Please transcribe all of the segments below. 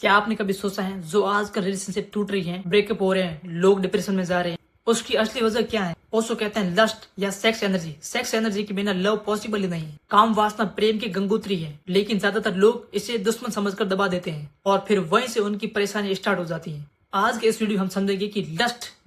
क्या आपने कभी सोचा है जो आज का रिलेशनशिप टूट रही है, ब्रेकअप हो रहे हैं, लोग डिप्रेशन में जा रहे हैं, उसकी असली वजह क्या है? ओशो कहते हैं लस्ट या सेक्स एनर्जी। सेक्स एनर्जी के बिना लव पॉसिबल ही नहीं है। काम वासना प्रेम की गंगोत्री है, लेकिन ज्यादातर लोग इसे दुश्मन समझकर दबा देते हैं और फिर वहीं से उनकी परेशानी स्टार्ट हो जाती है। आज के इस वीडियो हम समझेंगे कि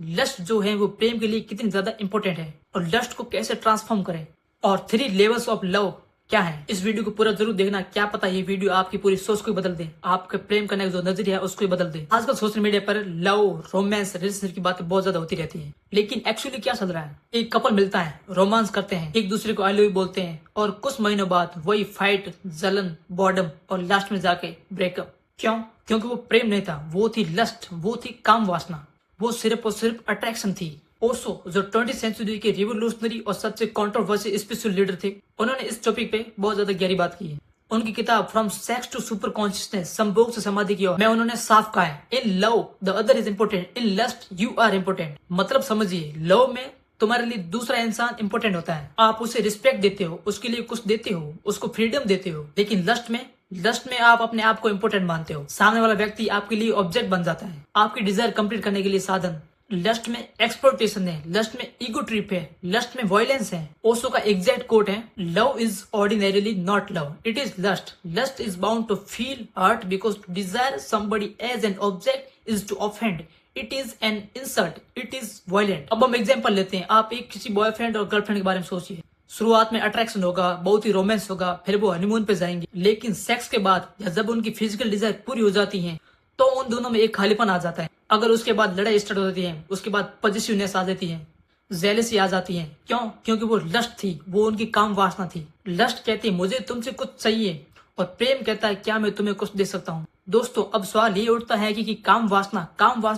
लस्ट जो है वो प्रेम के लिए कितनी ज्यादा इंपॉर्टेंट है और लस्ट को कैसे ट्रांसफॉर्म करें और 3 लेवल्स ऑफ लव क्या है। इस वीडियो को पूरा जरूर देखना, क्या पता ये वीडियो आपकी पूरी सोच को बदल दे, आपके प्रेम करने का जो नजरिया है उसको बदल दे। आजकल सोशल मीडिया पर लव, रोमांस, रिलेशनशिप की बातें बहुत ज्यादा होती रहती हैं, लेकिन एक्चुअली क्या चल रहा है? एक कपल मिलता है, रोमांस करते हैं, एक दूसरे को आई लव यू बोलते हैं और कुछ महीनों बाद वही फाइट, जलन, बॉर्डम और लास्ट में जाके ब्रेकअप। क्यों? क्योंकि वो प्रेम नहीं था, वो थी लस्ट, वो थी काम वासना, वो सिर्फ और सिर्फ अट्रैक्शन थी। ओशो जो 20th सेंचुरी के रिवोल्यूशनरी और सबसे कंट्रोवर्शियल स्पिरिचुअल लीडर थे, उन्होंने इस टॉपिक पे बहुत ज्यादा गहरी बात की है। उनकी किताब from sex to super consciousness, संभोग से समाधि की ओर में उन्होंने साफ कहा है, in love the other is important, in lust you are important. मतलब समझिए, लव में तुम्हारे लिए दूसरा इंसान इंपॉर्टेंट होता है, आप उसे रिस्पेक्ट देते हो, उसके लिए कुछ देते हो, उसको फ्रीडम देते हो। लेकिन लस्ट में आप अपने आप को इम्पोर्टेंट मानते हो। सामने वाला व्यक्ति आपके लिए ऑब्जेक्ट बन जाता है, आपकी डिजायर कंप्लीट करने के लिए साधन। लस्ट में एक्सप्लोइटेशन है, लस्ट में ईगो ट्रिप है, लस्ट में वायलेंस है। ओशो का एग्जैक्ट कोट है, love is ordinarily not love, it is lust. Lust is bound to feel hurt because to desire somebody as an object is to offend, it is an insult, it is violent. अब हम example लेते हैं, आप एक किसी boyfriend और girlfriend के बारे में सोचिए। शुरुआत में अट्रैक्शन होगा, बहुत ही रोमांस होगा, फिर वो हनीमून पे जाएंगे, लेकिन सेक्स के बाद या जब उनकी फिजिकल डिजायर पूरी हो जाती है तो उन दोनों में एक खालीपन आ जाता है। अगर उसके बाद लड़ाई स्टार्ट हो जाती है, उसके बाद पॉजिटिवनेस आ जाती है, जेलसी आ जाती है। क्यों? क्योंकि वो लस्ट थी, वो उनकी काम वासना थी। लस्ट कहती है मुझे तुमसे कुछ चाहिए और प्रेम कहता है क्या मैं तुम्हें कुछ दे सकता हूँ। दोस्तों, अब सवाल ये उठता है कि काम वासना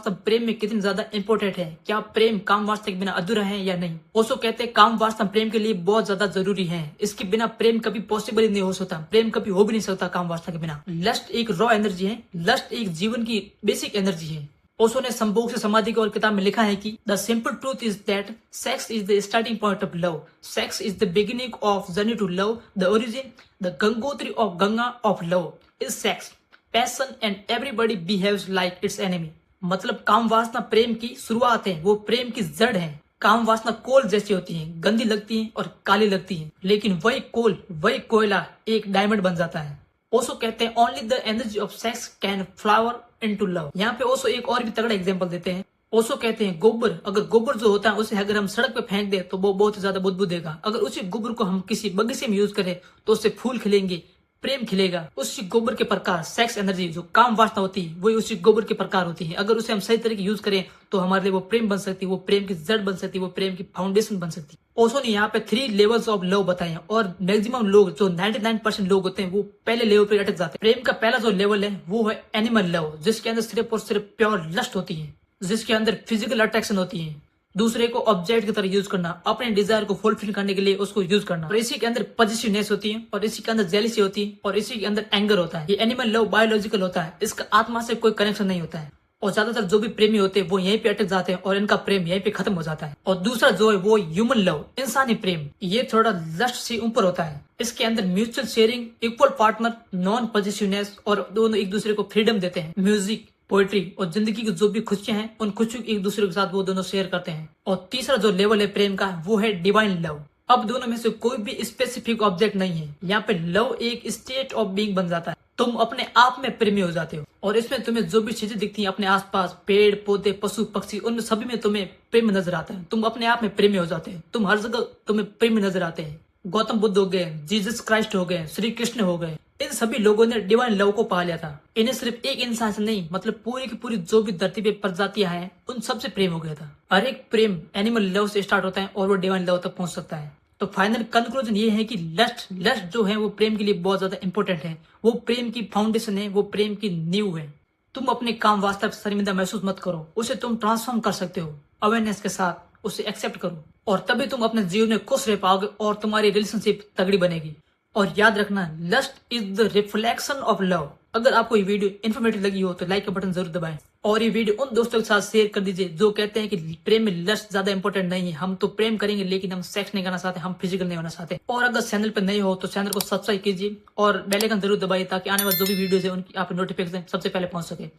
प्रेम में कितनी ज्यादा इंपॉर्टेंट है। क्या प्रेम काम वासना के बिना अधूरा है या नहीं? ओशो कहते हैं काम वासना प्रेम के लिए बहुत ज्यादा जरूरी है, इसके बिना प्रेम कभी पॉसिबल ही नहीं हो सकता, प्रेम कभी हो भी नहीं सकता काम वासना के बिना। लस्ट एक रॉ एनर्जी है, लस्ट एक जीवन की बेसिक एनर्जी है। ओशो ने संभोग से समाधि की और किताब में लिखा है कि the simple truth is that sex is the starting point of love, sex is the beginning of journey to love, the origin, the Gangotri of Ganga of love is sex, passion and everybody behaves like its enemy. मतलब काम वासना प्रेम की शुरुआत है, वो प्रेम की जड़ है। काम वासना कोल जैसी होती है, गंदी लगती है और काली लगती है, लेकिन वही कोल, वही कोयला एक डायमंड बन जाता है। ओशो कहते हैं only the energy of sex can flower into love. यहाँ पे ओशो एक और भी तगड़ा एग्जांपल देते हैं। ओशो कहते हैं गोबर, अगर गोबर जो होता है उसे अगर हम सड़क पे फेंक दे तो वो बहुत ज्यादा बदबू देगा। अगर उसी गोबर को हम किसी बगीचे में यूज करें तो उससे फूल खिलेंगे, प्रेम खिलेगा। उसी गोबर के प्रकार सेक्स एनर्जी जो काम वासना होती है वही उसी गोबर के प्रकार होती है। अगर उसे हम सही तरीके यूज करें तो हमारे लिए वो प्रेम बन सकती है, वो प्रेम की जड़ बन सकती है, वो प्रेम की फाउंडेशन बन सकती है। ओशो ने यहाँ पे 3 लेवल्स ऑफ लव बताए हैं और मैक्सिमम लोग जो 99% लोग होते हैं वो पहले लेवल पे अटक जाते हैं। प्रेम का पहला जो लेवल है वो है एनिमल लव, जिसके अंदर सिर्फ और सिर्फ प्योर लस्ट होती है, जिसके अंदर फिजिकल अट्रैक्शन होती है, दूसरे को ऑब्जेक्ट की तरह यूज करना, अपने डिजायर को फुलफिल करने के लिए उसको यूज करना। और इसी के अंदर पॉजिटिवनेस होती है और इसी के अंदर जेलसी होती है और इसी के अंदर एंगर होता है। ये एनिमल लव बायोलॉजिकल होता है, इसका आत्मा से कोई कनेक्शन नहीं होता है और ज्यादातर जो भी प्रेमी होते हैं वो यहीं पे अटक जाते हैं और इनका प्रेम यहीं पे खत्म हो जाता है। और दूसरा जो है वो ह्यूमन लव, इंसानी प्रेम, ये थोड़ा लस्ट से ऊपर होता है। इसके अंदर mutual sharing, equal partner, non positiveness और दोनों एक दूसरे को फ्रीडम देते हैं। म्यूजिक, पोएट्री और जिंदगी की जो भी खुशियां हैं उन खुशियों एक दूसरे के साथ वो दोनों शेयर करते हैं। और तीसरा जो लेवल है प्रेम का वो है डिवाइन लव। अब दोनों में से कोई भी स्पेसिफिक ऑब्जेक्ट नहीं है, यहाँ पे लव एक स्टेट ऑफ बीइंग बन जाता है। तुम अपने आप में प्रेमी हो जाते हो और इसमें तुम्हें जो भी चीजें दिखती हैं अपने आसपास, पेड़ पौधे, पशु पक्षी, उनमें सभी में तुम्हें प्रेम नजर आता है। तुम अपने आप में प्रेमी हो जाते हैं, तुम हर जगह तुम्हें प्रेमी नजर आते हैं। गौतम बुद्ध हो गए, जीसस क्राइस्ट हो गए, श्री कृष्ण हो गए, इन सभी लोगों ने डिवाइन लव को पा लिया था। इन्हें सिर्फ एक इंसान से नहीं, मतलब पूरी की पूरी जो भी धरती पे प्रजातियां हैं उन सबसे प्रेम हो गया था। हर एक प्रेम एनिमल लव से स्टार्ट होता है और वो डिवाइन लव तक पहुंच सकता है। तो फाइनल कंक्लूजन ये है कि लस्ट जो है वो प्रेम के लिए बहुत ज्यादा इंपॉर्टेंट है, वो प्रेम की फाउंडेशन है, वो प्रेम की नींव है। तुम अपने काम वास्तव शर्मिंदा महसूस मत करो, उसे तुम ट्रांसफॉर्म कर सकते हो अवेयरनेस के साथ, उसे एक्सेप्ट करो और तभी तुम अपने जीवन में खुश रह पाओगे और तुम्हारी रिलेशनशिप तगड़ी बनेगी। और याद रखना, lust is the reflection of love. अगर आपको ये वीडियो इन्फॉर्मेटिव लगी हो तो लाइक का बटन जरूर दबाएं और ये वीडियो उन दोस्तों के साथ शेयर कर दीजिए जो कहते हैं कि प्रेम में लस्ट ज्यादा इंपॉर्टेंट नहीं है, हम तो प्रेम करेंगे लेकिन हम सेक्स नहीं करना चाहते, हम फिजिकल नहीं होना चाहते। और अगर चैनल पर नए हो तो चैनल को सब्सक्राइब कीजिए और बेल आइकन जरूर दबाइए ताकि आने वाले जो भी वीडियोस है उनकी आप नोटिफिकेशन सबसे पहले पहुंच सके।